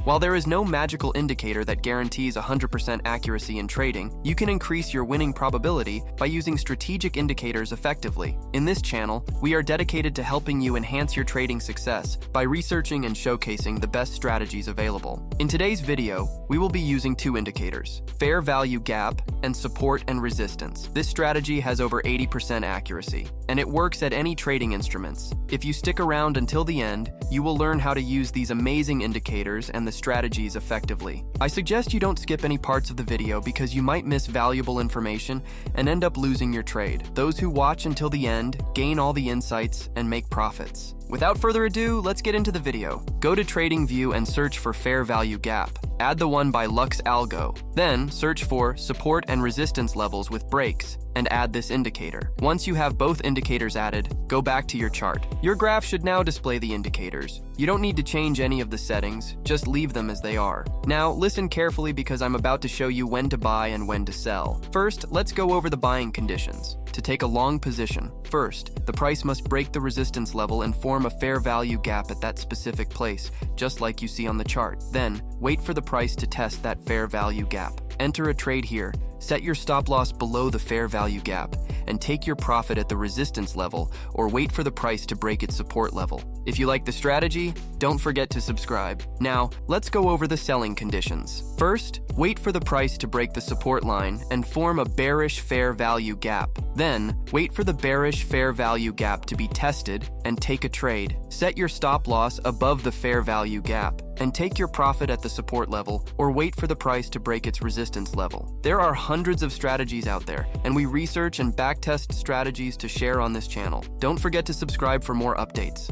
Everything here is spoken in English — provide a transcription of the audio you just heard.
While there is no magical indicator that guarantees 100% accuracy in trading, you can increase your winning probability by using strategic indicators effectively. In this channel, we are dedicated to helping you enhance your trading success by researching and showcasing the best strategies available. In today's video, we will be using two indicators: fair value gap and support and resistance. This strategy has over 80% accuracy, and it works at any trading instruments. If you stick around until the end, you will learn how to use these amazing indicators and the strategies effectively. I suggest you don't skip any parts of the video because you might miss valuable information and end up losing your trade. Those who watch until the end gain all the insights and make profits. Without further ado, let's get into the video. Go to TradingView and search for fair value gap. Add the one by Lux Algo. Then search for support and resistance levels with breaks and add this indicator. Once you have both indicators added, go back to your chart. Your graph should now display the indicators. You don't need to change any of the settings, just leave them as they are. Now, listen carefully because I'm about to show you when to buy and when to sell. First, let's go over the buying conditions. To take a long position, first, the price must break the resistance level and form a fair value gap at that specific place, just like you see on the chart. Then, wait for the price to test that fair value gap. Enter a trade here, set your stop loss below the fair value gap, and take your profit at the resistance level or wait for the price to break its support level. If you like the strategy, don't forget to subscribe. Now, let's go over the selling conditions. First, wait for the price to break the support line and form a bearish fair value gap. Then, wait for the bearish fair value gap to be tested and take a trade. Set your stop loss above the fair value gap and take your profit at the support level or wait for the price to break its resistance level. There are hundreds of strategies out there, and we research and backtest strategies to share on this channel. Don't forget to subscribe for more updates.